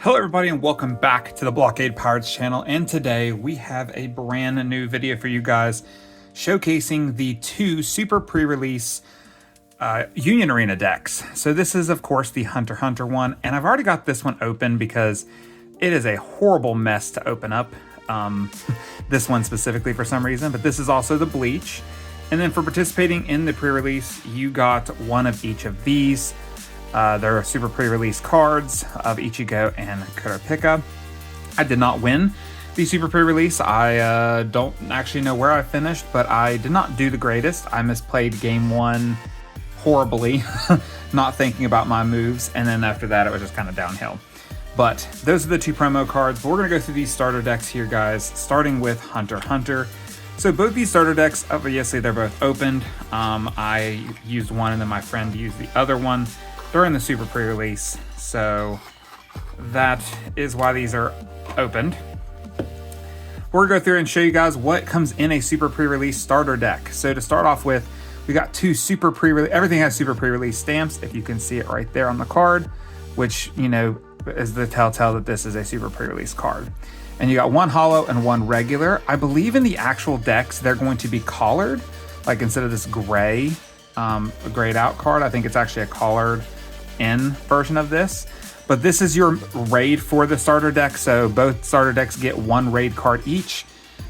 Hello everybody and welcome back to the Blockade Pirates channel, and today we have a brand new video for you guys showcasing the two super pre-release Union Arena decks. So this is of course the Hunter x Hunter one, and I've already got this one open because it is a horrible mess to open up, this one specifically for some reason, but this is also the Bleach. And then for participating in the pre-release, you got one of each of these. There are super pre-release cards of Ichigo and Kurapika. I did not win the super pre-release. I don't actually know where I finished, but I did not do the greatest. I misplayed game one horribly, not thinking about my moves, and then after that it was just kind of downhill. But those are the two promo cards. But we're going to go through these starter decks here, guys, starting with Hunter x Hunter. So both these starter decks, obviously they're both opened. I used one and then my friend used the other one during the super pre-release, so that is why these are opened. We're gonna go through and show you guys what comes in a super pre-release starter deck. So to start off with, we got two super pre-release, everything has super pre-release stamps, if you can see it right there on the card, which, you know, is the telltale that this is a super pre-release card. And you got one holo and one regular. I believe in the actual decks, they're going to be collared, like instead of this gray, grayed out card, I think it's actually a collared in version of this. But this is your raid for the starter deck, so both starter decks get one raid card each.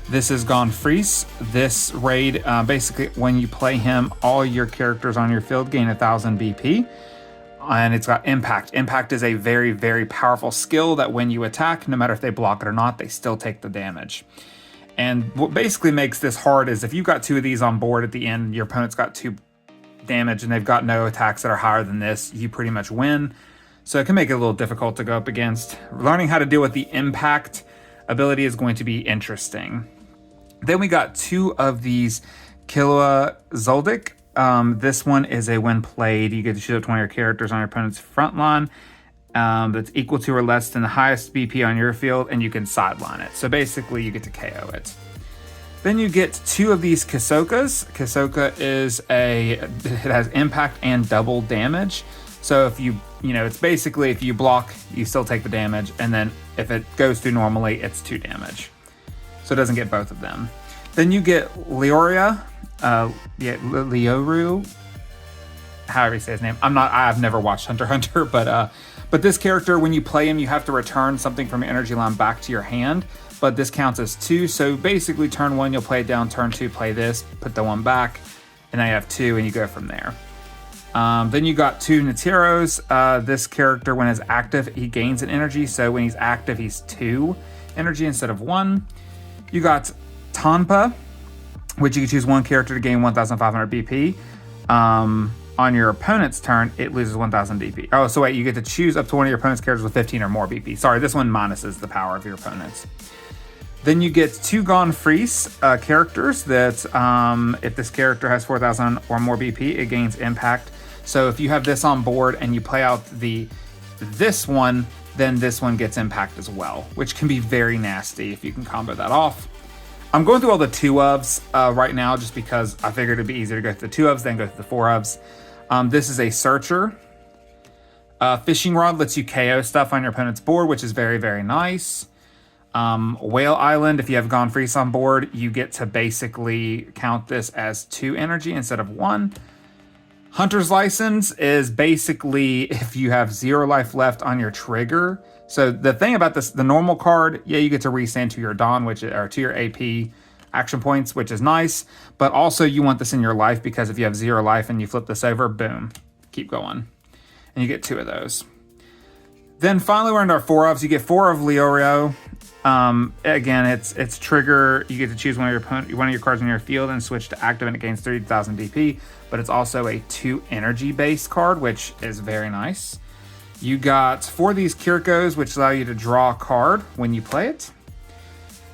This is Gonfreece. This raid, basically when you play him, all your characters on your field gain 1000 BP, and it's got impact. Impact is a very, very powerful skill that when you attack, no matter if they block it or not, they still take the damage. And what basically makes this hard is if you've got two of these on board at the end, your opponent's got 2 damage and they've got no attacks that are higher than this, you pretty much win. So it can make it a little difficult to go up against. Learning how to deal with the impact ability is going to be interesting. Then we got two of these Killua Zoldyck. This one is a when played, you get to shoot up 20 of your characters on your opponent's front line that's equal to or less than the highest BP on your field, and you can sideline it. So basically you get to KO it. Then you get two of these Kisokas. Kisoka is it has impact and double damage. So if you know, it's basically if you block, you still take the damage, and then if it goes through normally, it's 2 damage. So it doesn't get both of them. Then you get Leoria, Leoru, however you say his name. I've never watched Hunter x Hunter, but this character, when you play him, you have to return something from your energy line back to your hand. But this counts as 2, so basically turn 1 you'll play it down, turn 2 play this, put the 1 back, and now you have 2 and you go from there. Then you got 2 Neteros. This character, when he's active, he gains an energy, so when he's active he's 2 energy instead of 1. You got Tanpa, which you can choose one character to gain 1500 BP. On your opponent's turn, it loses 1000 BP. Oh, so wait, you get to choose up to one of your opponent's characters with 15 or more BP. Sorry, this one minuses the power of your opponent's. Then you get 2 Gonfreece characters that if this character has 4000 or more BP, it gains impact. So if you have this on board and you play out this one, then this one gets impact as well, which can be very nasty if you can combo that off. I'm going through all the 2-ofs right now just because I figured it'd be easier to go through the 2-ofs than go through the 4-ofs. This is a Searcher. Fishing Rod lets you KO stuff on your opponent's board, which is very, very nice. Whale Island, if you have Gonfreece on board, you get to basically count this as 2 energy instead of 1. Hunter's License is basically if you have 0 life left on your trigger. So the thing about this, the normal card, yeah, you get to restand to your Dawn, or to your AP action points, which is nice. But also you want this in your life because if you have 0 life and you flip this over, boom, keep going. And you get 2 of those. Then finally we're into our 4-ofs. You get 4 of Leorio. Again, it's trigger. You get to choose one of your cards in your field and switch to active, and it gains 3000 DP. But it's also a 2 energy base card, which is very nice. You got 4 of these Kirkos, which allow you to draw a card when you play it.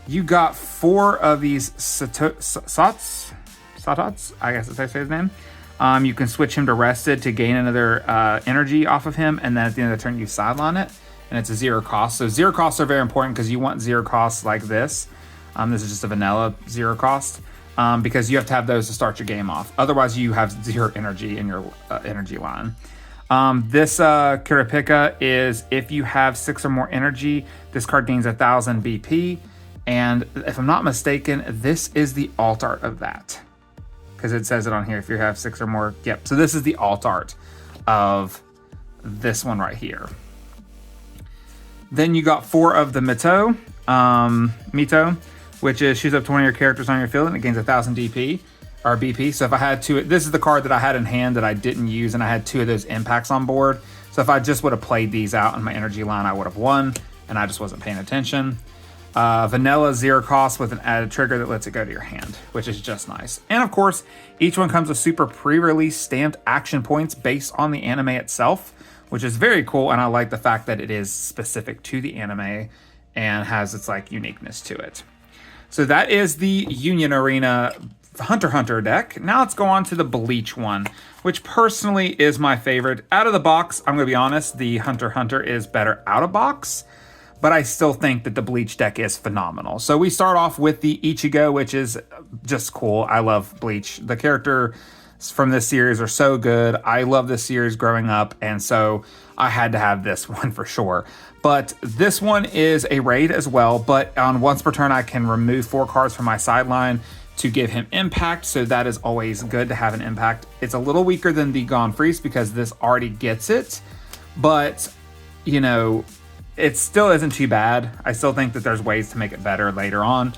You got 4 of these Satots, I guess that's how I say his name. You can switch him to rested to gain another energy off of him, and then at the end of the turn you sideline it, and it's a 0 cost. So 0 costs are very important because you want 0 costs like this. This is just a vanilla 0 cost because you have to have those to start your game off. Otherwise you have 0 energy in your energy line. This Kurapika is if you have 6 or more energy, this card gains 1,000 BP. And if I'm not mistaken, this is the alt art of that. Because it says it on here if you have 6 or more. Yep, so this is the alt art of this one right here. Then you got 4 of the Mito, which is choose up 20 of your characters on your field and it gains 1,000 DP or BP. So if I had 2, this is the card that I had in hand that I didn't use, and I had 2 of those impacts on board. So if I just would have played these out in my energy line, I would have won, and I just wasn't paying attention. Vanilla 0 cost with an added trigger that lets it go to your hand, which is just nice. And of course, each one comes with super pre-release stamped action points based on the anime itself, which is very cool. And I like the fact that it is specific to the anime and has its like uniqueness to it. So that is the Union Arena Hunter x Hunter deck. Now let's go on to the Bleach one, which personally is my favorite. Out of the box, I'm going to be honest, the Hunter x Hunter is better out of box, but I still think that the Bleach deck is phenomenal. So we start off with the Ichigo, which is just cool. I love Bleach. The characters from this series are so good. I love this series growing up, and so I had to have this one for sure. But this one is a raid as well, but on once per turn, I can remove 4 cards from my sideline to give him impact, so that is always good to have an impact. It's a little weaker than the Gon Freeze because this already gets it, but, you know, it still isn't too bad. I still think that there's ways to make it better later on.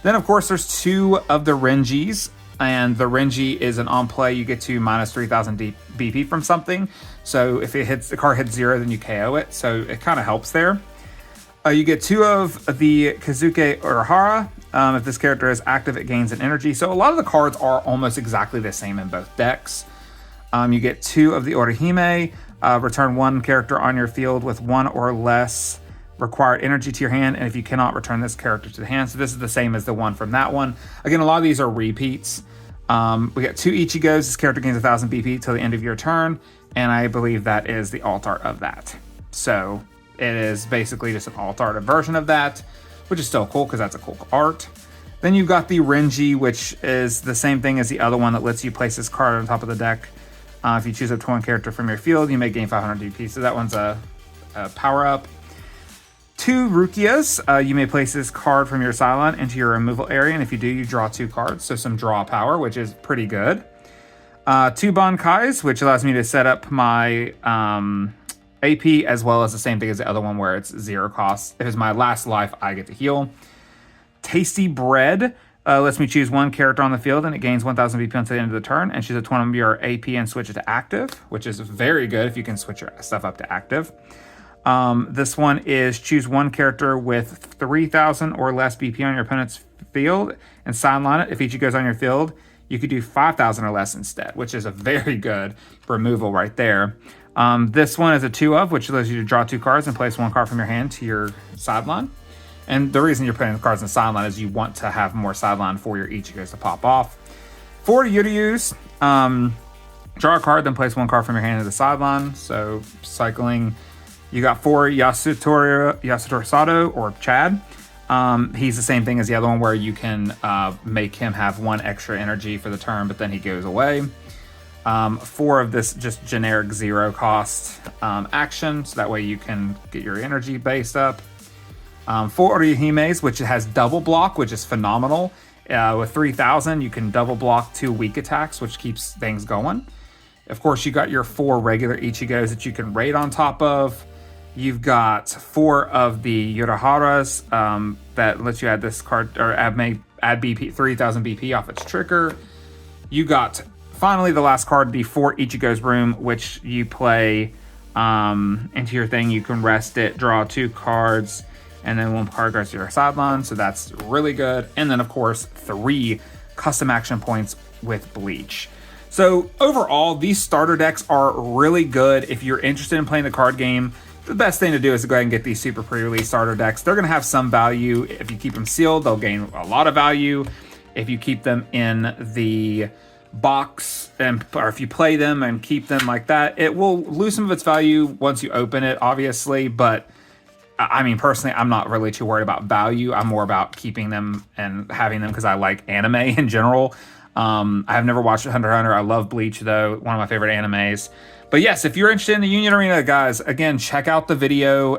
Then, of course, there's 2 of the Renjis, and the Renji is an on play. You get to minus 3,000 BP from something. So if it hits the card hits 0, then you KO it. So it kind of helps there. You get 2 of the Kazuke Urahara. If this character is active, it gains an energy. So a lot of the cards are almost exactly the same in both decks. You get 2 of the Orihime. Return 1 character on your field with 1 or less required energy to your hand, and if you cannot, return this character to the hand. So this is the same as the one from that one. Again, a lot of these are repeats. We got 2 Ichigos. This character gains 1,000 BP till the end of your turn, and I believe that is the alt art of that. So it is basically just an alt art version of that, which is still cool because that's a cool art. Then you've got the Renji, which is the same thing as the other one that lets you place this card on top of the deck. If you choose up to 1 character from your field, you may gain 500 DP. So that one's a power-up. 2 Rukias. You may place this card from your sideline into your removal area, and if you do, you draw 2 cards. So some draw power, which is pretty good. 2 Bankais, which allows me to set up my AP, as well as the same thing as the other one where it's 0 cost. If it's my last life, I get to heal. Tasty Bread. Lets me choose 1 character on the field, and it gains 1,000 BP until the end of the turn, and choose a 20 of your AP and switch it to active, which is very good if you can switch your stuff up to active. This one is choose 1 character with 3,000 or less BP on your opponent's field and sideline it. If each goes on your field, you could do 5,000 or less instead, which is a very good removal right there. This one is a 2 of, which allows you to draw 2 cards and place 1 card from your hand to your sideline. And the reason you're putting the cards in the sideline is you want to have more sideline for your Ichigos to pop off. 4 Yuryus. Draw a card, then place 1 card from your hand to the sideline. So cycling. You got 4 Yasutori Sato, or Chad. He's the same thing as the other one where you can make him have 1 extra energy for the turn, but then he goes away. 4 of this just generic 0 cost action, so that way you can get your energy based up. 4 Orihimes, which has double block, which is phenomenal. With 3,000, you can double block 2 weak attacks, which keeps things going. Of course, you got your 4 regular Ichigos that you can raid on top of. You've got 4 of the Uraharas that lets you add this card, or add BP 3,000 BP off its trigger. You got finally the last card, the 4 Ichigo's Room, which you play into your thing. You can rest it, draw 2 cards, and then 1 card goes to your sideline, so that's really good. And then, of course, 3 custom action points with Bleach. So overall, these starter decks are really good. If you're interested in playing the card game, the best thing to do is to go ahead and get these super pre-release starter decks. They're going to have some value. If you keep them sealed, they'll gain a lot of value. If you keep them in the box, or if you play them and keep them like that, it will lose some of its value once you open it, obviously, but I mean, personally, I'm not really too worried about value. I'm more about keeping them and having them because I like anime in general. I have never watched Hunter x Hunter. I love Bleach, though, one of my favorite animes. But yes, if you're interested in the Union Arena, guys, again, check out the video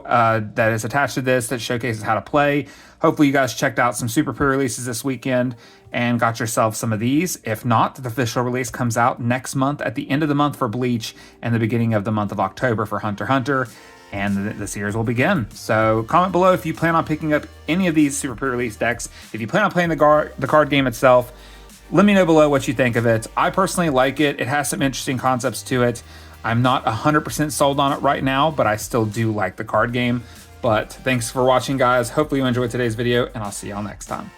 that is attached to this that showcases how to play. Hopefully you guys checked out some super pre-releases this weekend and got yourself some of these. If not, the official release comes out next month at the end of the month for Bleach and the beginning of the month of October for Hunter x Hunter. And the series will begin. So comment below if you plan on picking up any of these super pre-release decks. If you plan on playing the card game itself, let me know below what you think of it. I personally like it. It has some interesting concepts to it. I'm not 100% sold on it right now, but I still do like the card game. But thanks for watching, guys. Hopefully you enjoyed today's video, and I'll see y'all next time.